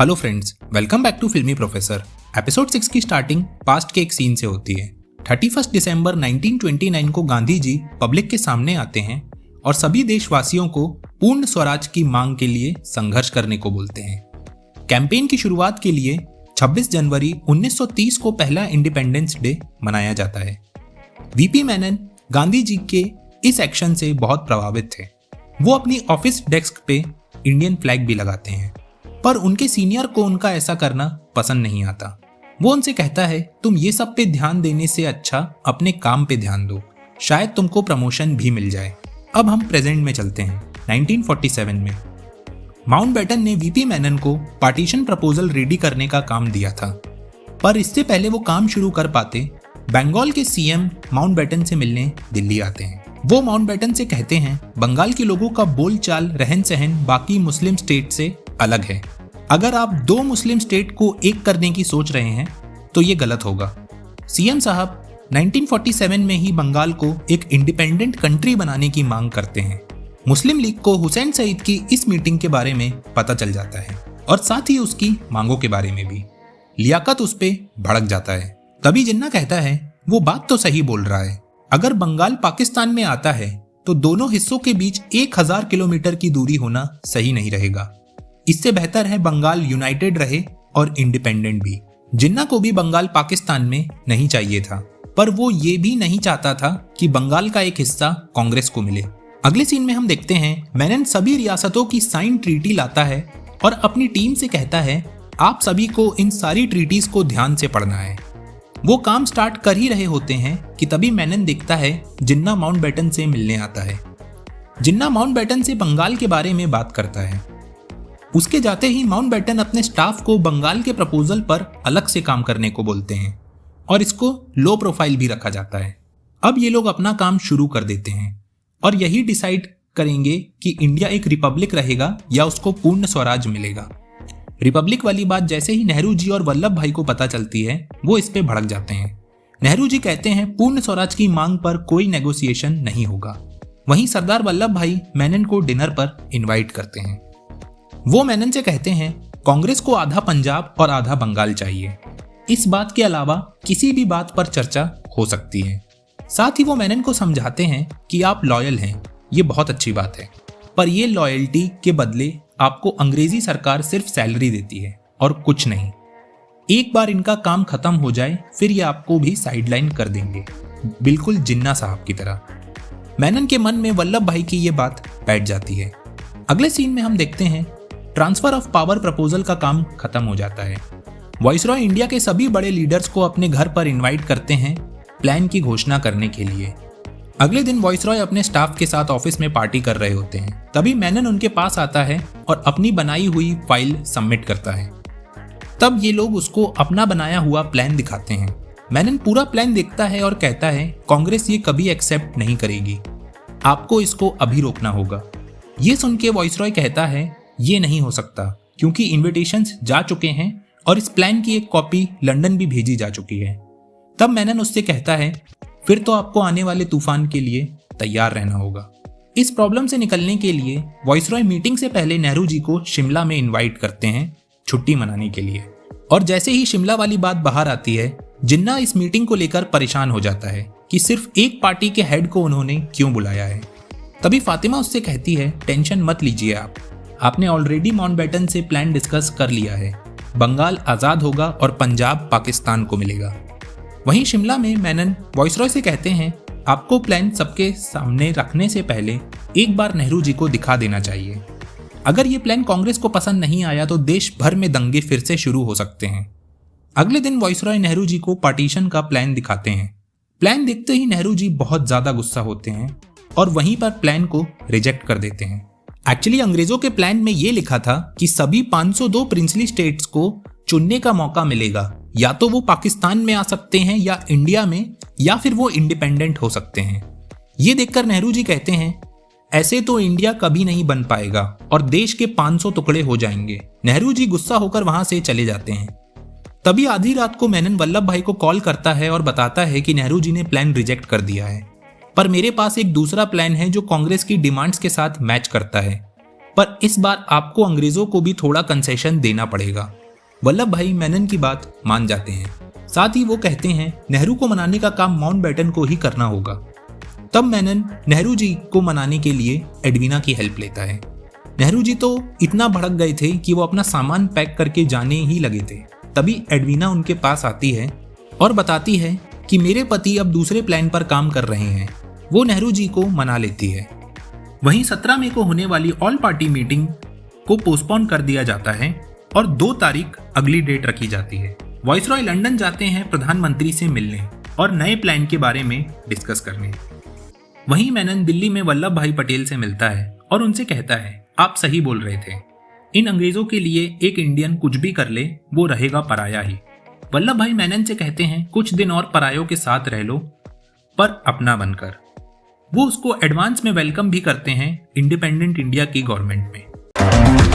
Hello friends, welcome back to Filmy professor. Episode 6 की starting past के एक सीन से होती है। 31 दिसंबर 1929 को गांधी जी पब्लिक के सामने आते हैं और सभी देशवासियों को पूर्ण स्वराज की मांग के लिए संघर्ष करने को बोलते हैं। कैंपेन की शुरुआत के लिए 26 जनवरी 1930 को पहला इंडिपेंडेंस डे मनाया जाता है। वीपी मेनन गांधी जी के इस एक्शन से बहुत प्रभावित थे। वो अपनी ऑफिस डेस्क पे इंडियन फ्लैग भी लगाते हैं, पर उनके सीनियर को उनका ऐसा करना पसंद नहीं आता। वो उनसे कहता है, तुम ये सब पे ध्यान देने से अच्छा अपने काम पे ध्यान दो, शायद तुमको प्रमोशन भी मिल जाए। अब हम प्रेजेंट में चलते हैं 1947 में। माउंटबेटन ने वीपी मेनन को पार्टीशन प्रपोजल रेडी करने का काम दिया था, पर इससे पहले वो काम शुरू कर पाते बंगाल के सीएम माउंटबेटन से मिलने दिल्ली आते हैं। वो माउंटबेटन से कहते हैं, बंगाल के लोगों का बोलचाल रहन सहन बाकी मुस्लिम स्टेट से अलग है। अगर आप दो मुस्लिम स्टेट को एक करने की सोच रहे हैं तो ये गलत होगा। सीएम साहब 1947 में ही बंगाल को एक इंडिपेंडेंट कंट्री बनाने की मांग करते हैं। मुस्लिम लीग को हुसैन सईद की इस मीटिंग के बारे में पता चल जाता है और साथ ही उसकी मांगों के बारे में भी। लियाकत उस पे भड़क जाता है। तभी जिन्ना कहता है, वो बात तो सही बोल रहा है। अगर बंगाल पाकिस्तान में आता है तो दोनों हिस्सों के बीच 1000 किलोमीटर की दूरी होना सही नहीं रहेगा। इससे बेहतर है बंगाल यूनाइटेड रहे और इंडिपेंडेंट भी। जिन्ना को भी बंगाल पाकिस्तान में नहीं चाहिए था, पर वो ये भी नहीं चाहता था कि बंगाल का एक हिस्सा कांग्रेस को मिले। अगले सीन में हम देखते हैं, मेनन सभी रियासतों की साइन ट्रीटी लाता है और अपनी टीम से कहता है, आप सभी को इन सारी ट्रीटीज को ध्यान से पढ़ना है। वो काम स्टार्ट कर ही रहे होते हैं कि तभी मेनन देखता है जिन्ना माउंटबेटन से मिलने आता है। जिन्ना माउंटबेटन से बंगाल के बारे में बात करता है। उसके जाते ही माउंटबेटन अपने स्टाफ को बंगाल के प्रपोजल पर अलग से काम करने को बोलते हैं और इसको लो प्रोफाइल भी रखा जाता है। अब ये लोग अपना काम शुरू कर देते हैं और यही डिसाइड करेंगे कि इंडिया एक रिपब्लिक रहेगा या उसको पूर्ण स्वराज मिलेगा। रिपब्लिक वाली बात जैसे ही नेहरू जी और वल्लभ भाई को पता चलती है, वो इस पे भड़क जाते हैं। नेहरू जी कहते हैं, पूर्ण स्वराज की मांग पर कोई नेगोशिएशन नहीं होगा। वहीं सरदार वल्लभ भाई मेनन को डिनर पर इनवाइट करते हैं। वो मेनन से कहते हैं, कांग्रेस को आधा पंजाब और आधा बंगाल चाहिए। इस बात के अलावा किसी भी बात पर चर्चा हो सकती है। साथ ही वो मेनन को समझाते हैं कि आप लॉयल हैं, ये बहुत अच्छी बात है, पर ये लॉयल्टी के बदले आपको अंग्रेजी सरकार सिर्फ सैलरी देती है और कुछ नहीं। एक बार इनका काम खत्म हो जाए फिर ये आपको भी साइडलाइन कर देंगे, बिल्कुल जिन्ना साहब की तरह। मेनन के मन में वल्लभ भाई की ये बात बैठ जाती है। अगले सीन में हम देखते हैं, ट्रांसफर ऑफ पावर प्रपोजल का काम खत्म हो जाता है। वाइसरॉय इंडिया के सभी बड़े लीडर्स को अपने घर पर इनवाइट करते हैं प्लान की घोषणा करने के लिए। अगले दिन वाइसरॉय अपने स्टाफ के साथ ऑफिस में पार्टी कर रहे होते हैं। तभी मेनन उनके पास आता है और अपनी बनाई हुई फाइल सबमिट करता है। तब ये लोग उसको अपना बनाया हुआ प्लान दिखाते हैं। मेनन पूरा प्लान देखता है और कहता है, कांग्रेस ये कभी एक्सेप्ट नहीं करेगी, आपको इसको अभी रोकना होगा। ये सुन के वाइसरॉय कहता है, ये नहीं हो सकता क्योंकि इन्विटेशंस जा चुके हैं और इस प्लान की एक कॉपी लंदन भी भेजी जा चुकी है। तब मेनन उससे कहता है, फिर तो आपको आने वाले तूफान के लिए तैयार रहना होगा। इस प्रॉब्लम से निकलने के लिए वाइसरॉय मीटिंग से पहले नेहरू जी को शिमला में इनवाइट करते हैं छुट्टी मनाने के लिए। और जैसे ही शिमला वाली बात बाहर आती है, जिन्ना इस मीटिंग को लेकर परेशान हो जाता है कि सिर्फ एक पार्टी के हेड को उन्होंने क्यों बुलाया है। तभी फातिमा उससे कहती है, टेंशन मत लीजिए, आपने ऑलरेडी माउंटबेटन से प्लान डिस्कस कर लिया है। बंगाल आज़ाद होगा और पंजाब पाकिस्तान को मिलेगा। वहीं शिमला में मेनन वाइसरॉय से कहते हैं, आपको प्लान सबके सामने रखने से पहले एक बार नेहरू जी को दिखा देना चाहिए। अगर ये प्लान कांग्रेस को पसंद नहीं आया तो देश भर में दंगे फिर से शुरू हो सकते हैं। अगले दिन वाइसरॉय नेहरू जी को पार्टीशन का प्लान दिखाते हैं। प्लान देखते ही नेहरू जी बहुत ज्यादा गुस्सा होते हैं और वहीं पर प्लान को रिजेक्ट कर देते हैं। एक्चुअली अंग्रेजों के प्लान में ये लिखा था कि सभी 502 प्रिंसली स्टेट्स को चुनने का मौका मिलेगा, या तो वो पाकिस्तान में आ सकते हैं या इंडिया में, या फिर वो इंडिपेंडेंट हो सकते हैं। ये देखकर नेहरू जी कहते हैं, ऐसे तो इंडिया कभी नहीं बन पाएगा और देश के 500 टुकड़े हो जाएंगे। नेहरू जी गुस्सा होकर वहां से चले जाते हैं। तभी आधी रात को मेनन वल्लभ भाई को कॉल करता है और बताता है कि नेहरू जी ने प्लान रिजेक्ट कर दिया है, पर मेरे पास एक दूसरा प्लान है जो कांग्रेस की डिमांड्स के साथ मैच करता है। पर इस बार आपको अंग्रेजों को भी थोड़ा कंसेशन देना पड़ेगा। वल्लभ भाई मेनन की बात मान जाते हैं। साथ ही वो कहते हैं नेहरू को मनाने का काम माउंटबेटन को ही करना होगा। तब मेनन नेहरू जी को मनाने के लिए एडविना की हेल्प लेता है। नेहरू जी तो इतना भड़क गए थे कि वो अपना सामान पैक करके जाने ही लगे थे। तभी एडविना उनके पास आती है और बताती है कि मेरे पति अब दूसरे प्लान पर काम कर रहे हैं। वो नेहरू जी को मना लेती है। वहीं 17 मई को होने वाली ऑल पार्टी मीटिंग को पोस्टपोन कर दिया जाता है और 2 तारीख अगली डेट रखी जाती है। वाइसरॉय लंदन जाते हैं प्रधानमंत्री से मिलने और नए प्लान के बारे में डिस्कस करने। वहीं मेनन दिल्ली में वल्लभ भाई पटेल से मिलता है और उनसे कहता है आप सही बोल रहे थे, इन अंग्रेजों के लिए एक इंडियन कुछ भी कर ले वो रहेगा पराया ही। वल्लभ भाई मेनन से कहते हैं कुछ दिन और परायों के साथ रह लो पर अपना बनकर। वो उसको एडवांस में वेलकम भी करते हैं इंडिपेंडेंट इंडिया की गवर्नमेंट में।